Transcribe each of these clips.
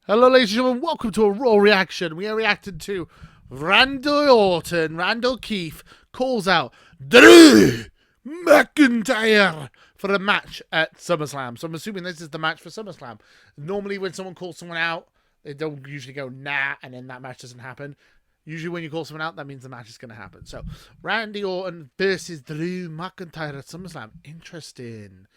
Hello, ladies and gentlemen. Welcome to a Raw reaction. We are reacting to Randy Orton. Randall Keith calls out Drew McIntyre for the match at Summerslam. So I'm assuming this is the match for Summerslam. Normally, when someone calls someone out, they don't usually go nah, and then that match doesn't happen. Usually, when you call someone out, that means the match is going to happen. So, Randy Orton versus Drew McIntyre at SummerSlam. Interesting.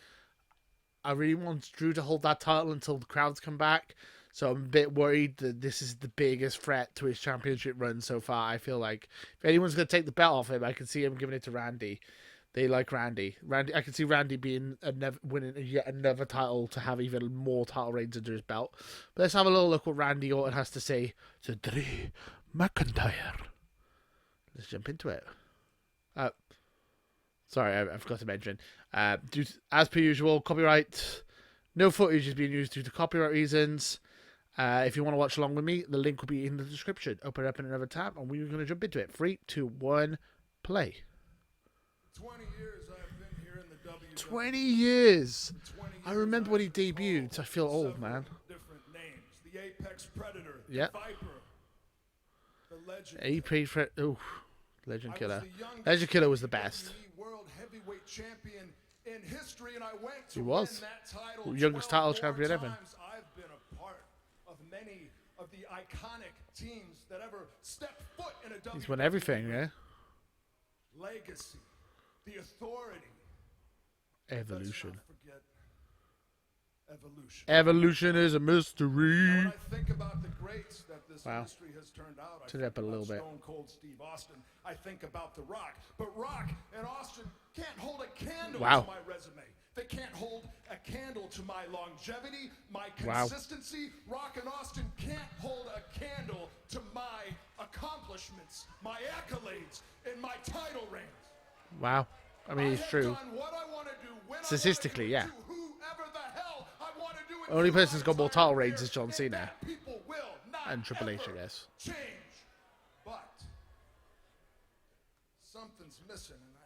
I really want Drew to hold that title until the crowds come back. So I'm a bit worried that this is the biggest threat to his championship run so far. I feel like if anyone's going to take the belt off him, I can see him giving it to Randy. They like Randy. I can see Randy being winning yet another title to have even more title reigns under his belt. But let's have a little look what Randy Orton has to say to Drew McIntyre. Let's jump into it. Sorry, I forgot to mention. As per usual, copyright. No footage is being used due to copyright reasons. If you want to watch along with me, the link will be in the description. Open it up in another tab, and we're going to jump into it. 3, 2, 1, play. 20 years I've been here in the WWE. 20 years. I remember when he debuted. I feel old, man. Different names. The Apex Predator. Yep. The Viper. The Legend. AP Fred. Ooh, Legend Killer. Legend Killer was the best. World Heavyweight Champion in history, and I went to He was. win that title. Youngest title champion ever. I've been a part of many of the iconic teams that ever stepped foot in a WWE. He's won everything, yeah. Legacy. The authority. Evolution. Let's not forget evolution. Evolution is a mystery. When I think about the greats that this industry has turned out, I Turn it up a think little about bit. Stone Cold Steve Austin. I think about The Rock. But Rock and Austin can't hold a candle to my resume. They can't hold a candle to my longevity, my consistency. Rock and Austin can't hold a candle to my accomplishments, my accolades, and my title reigns. Wow. I mean, it's true. Statistically, yeah. Only person who's got more title reigns is John Cena. And Triple H, I guess. Change. But something's missing, and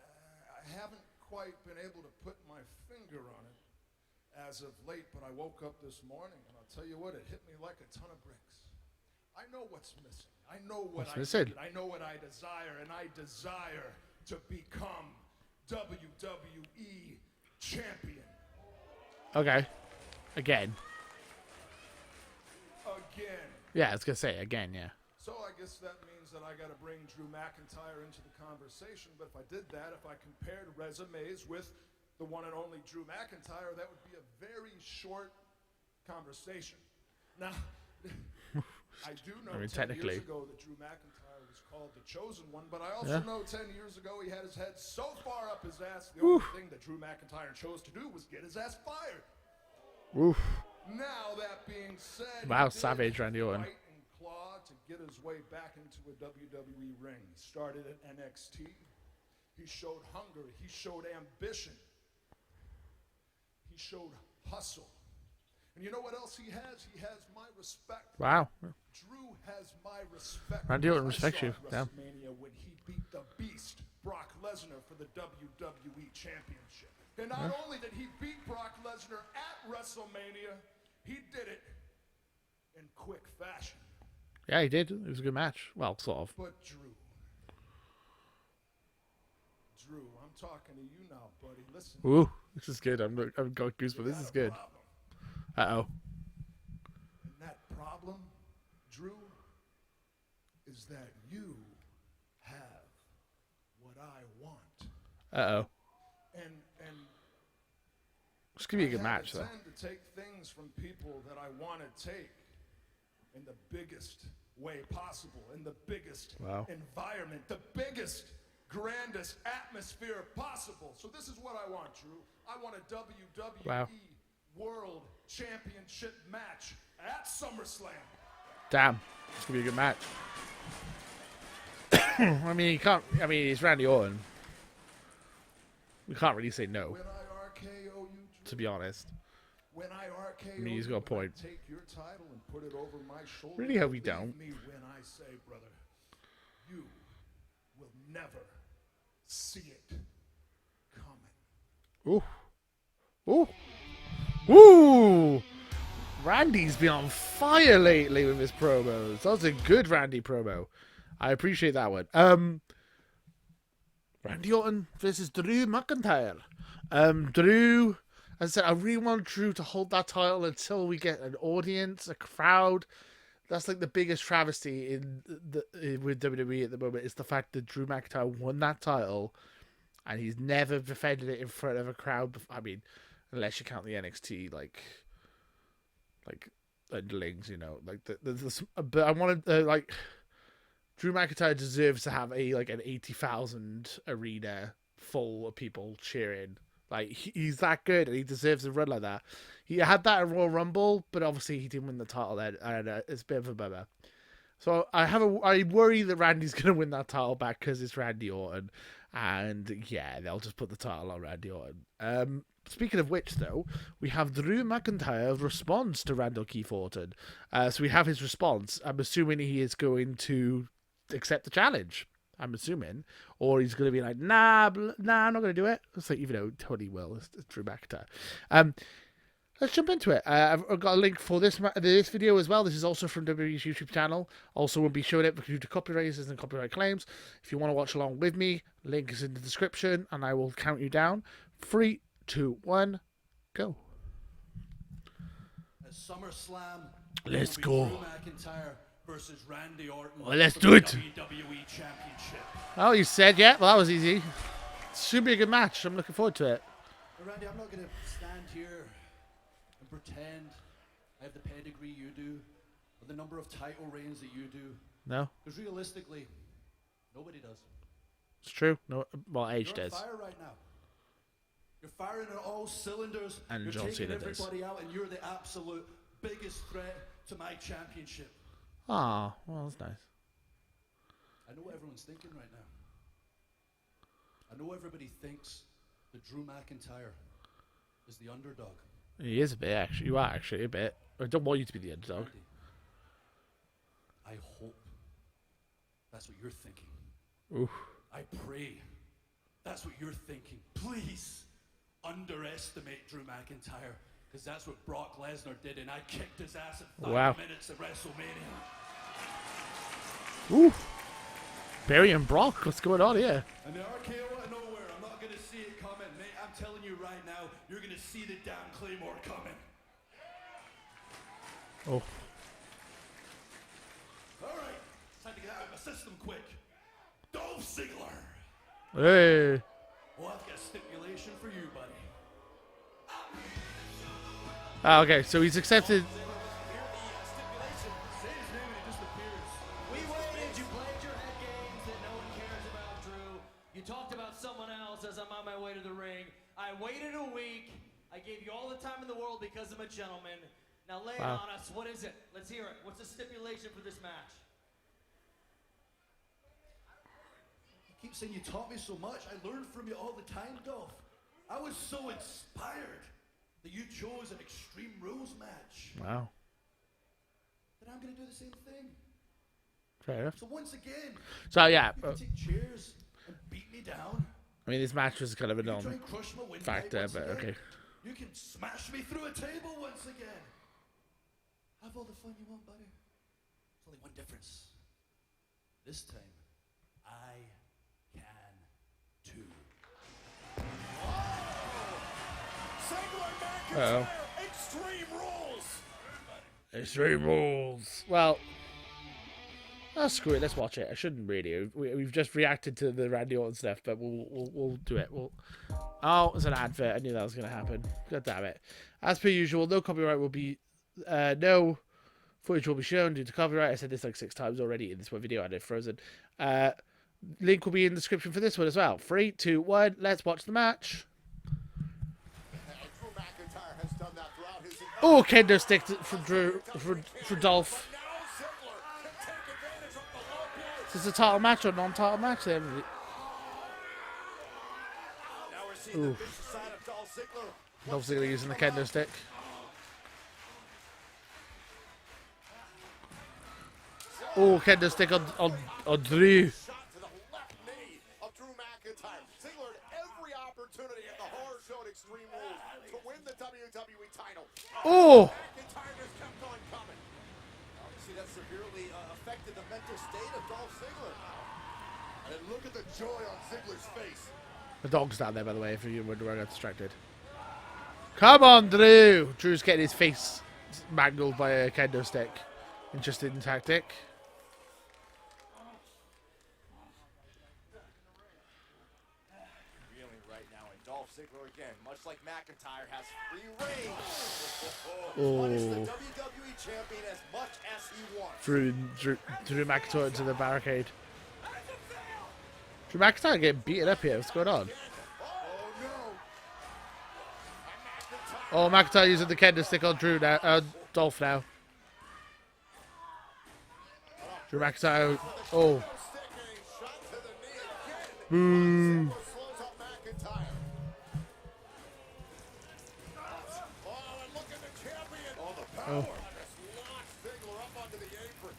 I haven't quite been able to put my finger on it as of late, but I woke up this morning, and I'll tell you what, it hit me like a ton of bricks. I know what's missing. I know what I know what I desire, and I desire to become WWE champion. Okay. Again. Again. Yeah, I was going to say again, yeah. So I guess that means that I got to bring Drew McIntyre into the conversation. But if I did that, if I compared resumes with the one and only Drew McIntyre, that would be a very short conversation. Now, I do know 10 years ago that Drew McIntyre was called the Chosen One, but I also know 10 years ago he had his head so far up his ass, the only thing that Drew McIntyre chose to do was get his ass fired. Oof. Now, that being said, wow, savage Randy Orton. Fight and claw to get his way back into a WWE ring. He started at NXT. He showed hunger. He showed ambition. He showed hustle. And you know what else he has? He has my respect. Wow. Drew has my respect. Randy Orton respects you. Yeah. WrestleMania when he beat the Beast, Brock Lesnar, for the WWE Championship. And not only did he beat Brock Lesnar at WrestleMania, he did it in quick fashion. Yeah, he did. It was a good match. Well, sort of. But Drew, I'm talking to you now, buddy. Listen. Ooh, this is good. I've got goosebumps. This is good. Uh-oh. And that problem, Drew, is that you have what I want. Uh-oh. And It's going to be a good match, though. I tend to take things from people that I want to take in the biggest way possible, in the biggest environment, the biggest, grandest atmosphere possible. So this is what I want, Drew. I want a WWE World Championship match at SummerSlam. Damn. It's going to be a good match. I mean, you can't... I mean, it's Randy Orton. We can't really say no. When I RKO you, Drew, to be honest. When I RKO I mean, he's got a point. Take your title and put it over my shoulder. Really hope we don't. Me when I say, brother, you will never see it coming. Ooh. Ooh. Ooh. Randy's been on fire lately with his promos. That was a good Randy promo. I appreciate that one. Randy Orton versus Drew McIntyre. Drew, as I said, I really want Drew to hold that title until we get an audience, a crowd. That's like the biggest travesty with WWE at the moment, is the fact that Drew McIntyre won that title and he's never defended it in front of a crowd. I mean, unless you count the NXT like underlings, you know, like but I wanted like Drew McIntyre deserves to have an 80,000 arena full of people cheering. Like, he's that good and he deserves a run like that. He had that at Royal Rumble, but obviously he didn't win the title then, and it's a bit of a bummer. So I worry that Randy's going to win that title back because it's Randy Orton, and yeah, they'll just put the title on Randy Orton. Speaking of which, though, we have Drew McIntyre responds to Randall Keith Orton. So we have his response. I'm assuming he is going to accept the challenge. I'm assuming, or he's going to be like, nah, I'm not going to do it. It's like, even though Tony will, it's Drew McIntyre. Let's jump into it. I've got a link for this video as well. This is also from WWE's YouTube channel. Also, we'll be showing it due to copyright reasons and copyright claims. If you want to watch along with me, link is in the description, and I will count you down. 3, 2, 1, go. At Summerslam, Let's go. Drew McIntyre versus Randy Orton. Well, let's do it. WWE Championship. Oh, you said, yeah. Well, that was easy. Should be a good match. I'm looking forward to it. Randy, I'm not going to stand here and pretend I have the pedigree you do, or the number of title reigns that you do. No, Because realistically, nobody does. it's true. No, well, Edge You're on does. fire right now. You're firing on all cylinders. And you're John taking Cena does. everybody out, and you're the absolute biggest threat to my championship. Ah, well, that's nice. I know what everyone's thinking right now. I know everybody thinks that Drew McIntyre is the underdog. He is a bit, actually. You are actually a bit. I don't want you to be the underdog. Randy, I hope that's what you're thinking. Oof. I pray that's what you're thinking. Please underestimate Drew McIntyre, because that's what Brock Lesnar did, and I kicked his ass in 5 minutes at WrestleMania. Ooh. Barry and Brock, what's going on here? And the RKO out of nowhere, I'm not going to see it coming. Mate, I'm telling you right now, you're going to see the damn Claymore coming. Oh. All right, it's time to get out of my system quick. Dolph Ziggler. Hey. Well, I've got a stipulation for you, buddy. Ah, okay, so he's accepted. Say his name and he just appears. We waited, you played your head games that no one cares about, Drew. You talked about someone else as I'm on my way to the ring. I waited a week. I gave you all the time in the world because I'm a gentleman. Now lay it on us. What is it? Let's hear it. What's the stipulation for this match? You keep saying you taught me so much. I learned from you all the time, Dolph. I was so inspired that you chose an Extreme Rules match. Wow. That I'm going to do the same thing. Fair enough. So once again, So, yeah. you can take chairs and beat me down. I mean, this match was kind of a You can try non and crush my windpipe factor, once but again. okay. You can smash me through a table once again. Have all the fun you want, buddy. There's only one difference. This time, I can too. Uh-oh. Extreme Rules. Extreme Rules. Well, screw it. Let's watch it. I shouldn't really. We've just reacted to the Randy Orton stuff, but we'll do it. Oh, it's an advert. I knew that was going to happen. God damn it. As per usual, no copyright will be... no footage will be shown due to copyright. I said this like 6 times already in this one video. I did Frozen. Link will be in the description for this one as well. 3, 2, 1. Let's watch the match. Oh, kendo stick for Dolph. Is this a title match or non-title match? Ooh. Dolph Ziggler using the kendo stick. Oh, kendo stick on Drew. Shot to the left knee of Drew McIntyre. Ziggler had every opportunity at the horror show at Extreme Rules to win the WWE title. Oh! McIntyre just kept on coming. Obviously, that severely affected the mental state of Dolph Ziggler. And look at the joy on Ziggler's face. The dog's down there, by the way, if you were got distracted. Come on, Drew! Drew's getting his face mangled by a kendo stick. Interesting tactic. Reeling right now, and Dolph Ziggler again, much like McIntyre, has free reign. Punish the WWE champion as much as he wants. Drew McIntyre into the barricade. Drew McIntyre getting beaten up here. What's going on? Oh no! Oh, McIntyre using the kendo stick on Drew now. Dolph now. Drew McIntyre. Oh. Boom. Slows up McIntyre. Oh, and look at the champion. Oh, the power. Just launched Ziggler up onto the apron.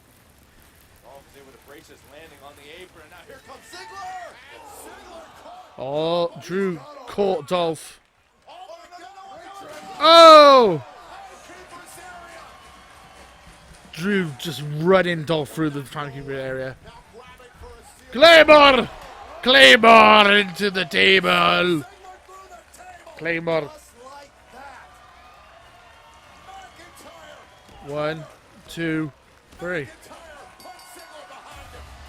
Dolph is able to brace his landing on the apron. Now here comes Ziggler. Ziggler caught. Oh, Drew caught Dolph. Oh, Oh! Drew just running Dolph through the timekeeper area. now grabbing for a seal. Claymore! Claymore into the table! Ziggler through the table. Claymore. Just like that. McIntyre. 1, 2, 3. McIntyre puts Ziggler behind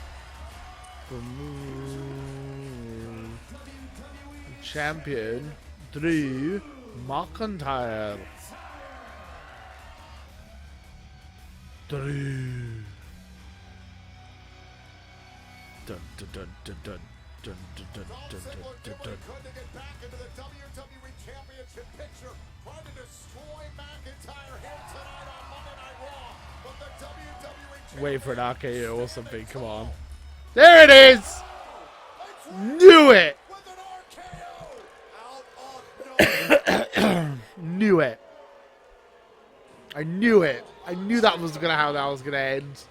him. Champion Drew McIntyre. Drew. Dun dun dun dun dun dun dun dun Dolph dun Ziggler dun did what dun. he could to get back into the WWE Championship picture, trying to destroy McIntyre here tonight on Monday Night Raw. But the WWE Wait for an RKO or something. Come on. There it is. Knew it. with an RKO out of nowhere. Knew it. I knew it. I knew that was how that was gonna end.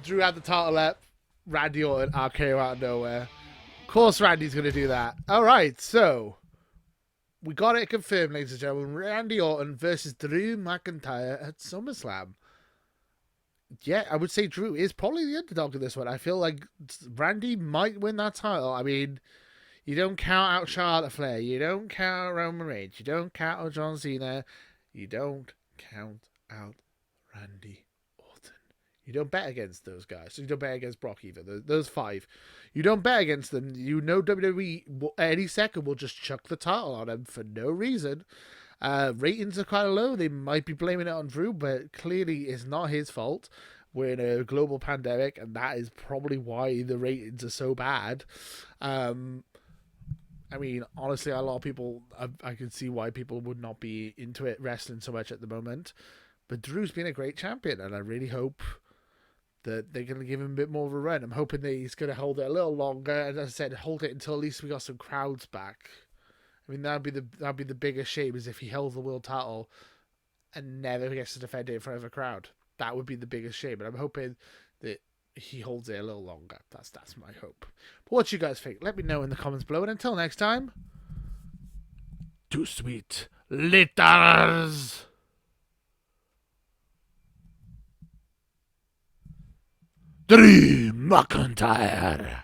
Drew had the title up. Randy Orton RKO out of nowhere. Of course, Randy's gonna do that. All right, so we got it confirmed, ladies and gentlemen. Randy Orton versus Drew McIntyre at SummerSlam. Yeah, I would say Drew is probably the underdog in this one. I feel like Randy might win that title. I mean, you don't count out Charlotte Flair. You don't count out Roman Reigns. You don't count out John Cena. You don't count out Randy Orton. You don't bet against those guys. So you don't bet against Brock either. Those five. You don't bet against them. You know WWE any second will just chuck the title on them for no reason. Ratings are quite low. They might be blaming it on Drew, but clearly it's not his fault. We're in a global pandemic, and that is probably why the ratings are so bad. I mean, honestly, a lot of people, I can see why people would not be into it wrestling so much at the moment. But Drew's been a great champion, and I really hope that they're going to give him a bit more of a run. I'm hoping that he's going to hold it a little longer, and as I said, hold it until at least we got some crowds back. I mean, that'd be the biggest shame is if he held the world title and never gets to defend it in front of a crowd. That would be the biggest shame, and I'm hoping that he holds it a little longer. That's my hope. But what you guys think? Let me know in the comments below, and until next time, too sweet litters. Drew McIntyre.